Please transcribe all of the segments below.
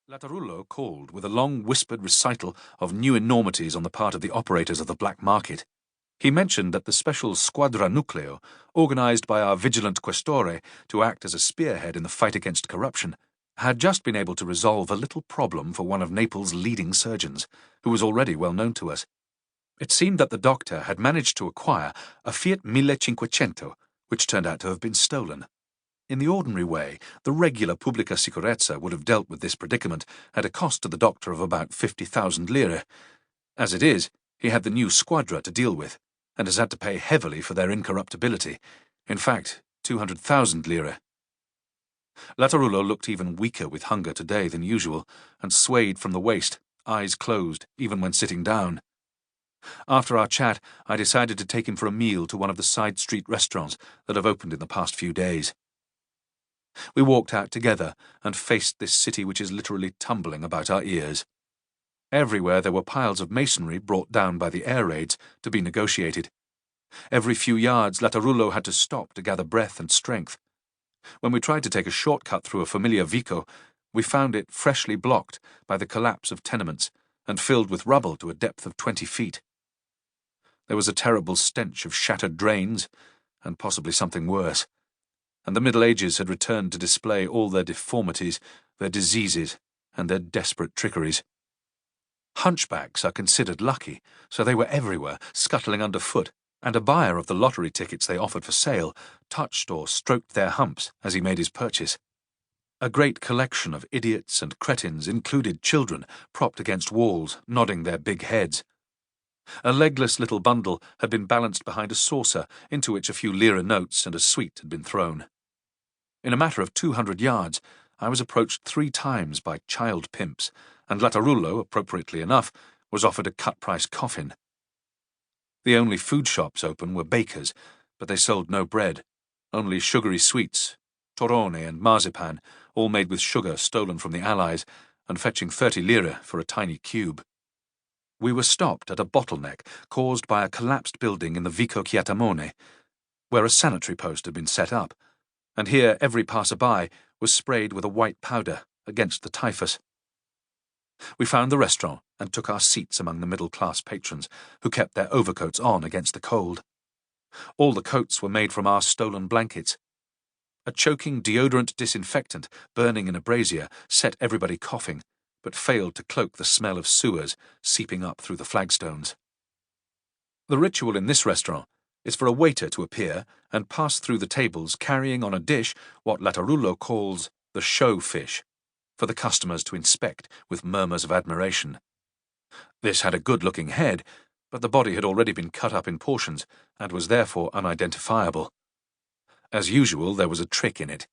Latarullo called with a long whispered recital of new enormities on the part of the operators of the black market. He mentioned that the special Squadra Nucleo, organized by our vigilant Questore to act as a spearhead in the fight against corruption, had just been able to resolve a little problem for one of Naples' leading surgeons, who was already well known to us. It seemed that the doctor had managed to acquire a Fiat 1500, which turned out to have been stolen. In the ordinary way, the regular Pubblica Sicurezza would have dealt with this predicament at a cost to the doctor of about 50,000 lire. As it is, he had the new Squadra to deal with, and has had to pay heavily for their incorruptibility. In fact, 200,000 lire. Latarullo looked even weaker with hunger today than usual, and swayed from the waist, eyes closed, even when sitting down. After our chat, I decided to take him for a meal to one of the side street restaurants that have opened in the past few days. We walked out together and faced this city which is literally tumbling about our ears. Everywhere there were piles of masonry brought down by the air raids to be negotiated. Every few yards Latarullo had to stop to gather breath and strength. When we tried to take a shortcut through a familiar vico, we found it freshly blocked by the collapse of tenements and filled with rubble to a depth of 20 feet. There was a terrible stench of shattered drains, and possibly something worse, and the Middle Ages had returned to display all their deformities, their diseases, and their desperate trickeries. Hunchbacks are considered lucky, so they were everywhere, scuttling underfoot, and a buyer of the lottery tickets they offered for sale touched or stroked their humps as he made his purchase. A great collection of idiots and cretins included children propped against walls, nodding their big heads. A legless little bundle had been balanced behind a saucer into which a few lira notes and a sweet had been thrown. In a matter of 200 yards, I was approached 3 times by child pimps, and Latarullo, appropriately enough, was offered a cut-price coffin. The only food shops open were bakers, but they sold no bread, only sugary sweets, torrone and marzipan, all made with sugar stolen from the Allies, and fetching 30 lire for a tiny cube. We were stopped at a bottleneck caused by a collapsed building in the Vico Chiatamone, where a sanitary post had been set up, and here every passer-by was sprayed with a white powder against the typhus. We found the restaurant and took our seats among the middle-class patrons, who kept their overcoats on against the cold. All the coats were made from our stolen blankets. A choking deodorant disinfectant burning in a brazier set everybody coughing, but failed to cloak the smell of sewers seeping up through the flagstones. The ritual in this restaurant is for a waiter to appear and pass through the tables carrying on a dish what Latarullo calls the show fish, for the customers to inspect with murmurs of admiration. This had a good-looking head, but the body had already been cut up in portions and was therefore unidentifiable. As usual, there was a trick in it.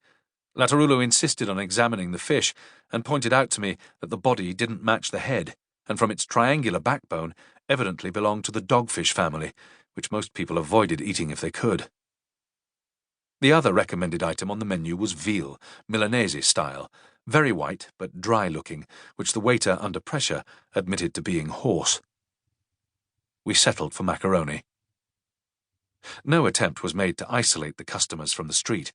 Latarullo insisted on examining the fish and pointed out to me that the body didn't match the head, and from its triangular backbone evidently belonged to the dogfish family, which most people avoided eating if they could. The other recommended item on the menu was veal, Milanese style, very white but dry-looking, which the waiter, under pressure, admitted to being horse. We settled for macaroni. No attempt was made to isolate the customers from the street.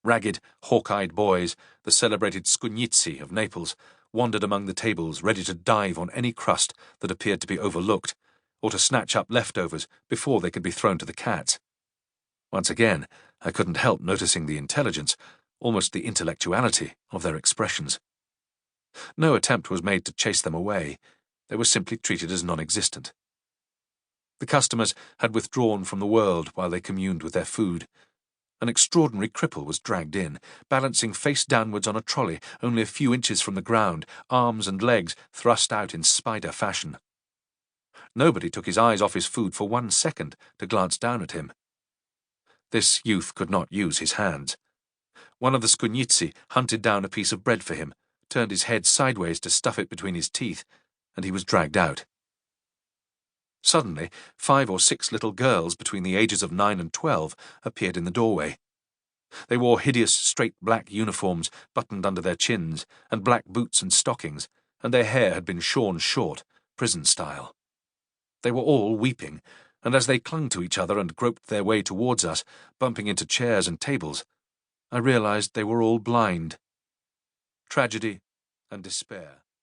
Ragged, hawk-eyed boys, the celebrated Scugnizzi of Naples, wandered among the tables ready to dive on any crust that appeared to be overlooked, or to snatch up leftovers before they could be thrown to the cats. Once again, I couldn't help noticing the intelligence, almost the intellectuality, of their expressions. No attempt was made to chase them away. They were simply treated as non-existent. The customers had withdrawn from the world while they communed with their food. An extraordinary cripple was dragged in, balancing face downwards on a trolley only a few inches from the ground, arms and legs thrust out in spider fashion. Nobody took his eyes off his food for 1 second to glance down at him. This youth could not use his hands. One of the Scugnizzi hunted down a piece of bread for him, turned his head sideways to stuff it between his teeth, and he was dragged out. Suddenly, 5 or 6 little girls between the ages of 9 and 12 appeared in the doorway. They wore hideous straight black uniforms buttoned under their chins, and black boots and stockings, and their hair had been shorn short, prison style. They were all weeping, and as they clung to each other and groped their way towards us, bumping into chairs and tables, I realized they were all blind. Tragedy, and despair.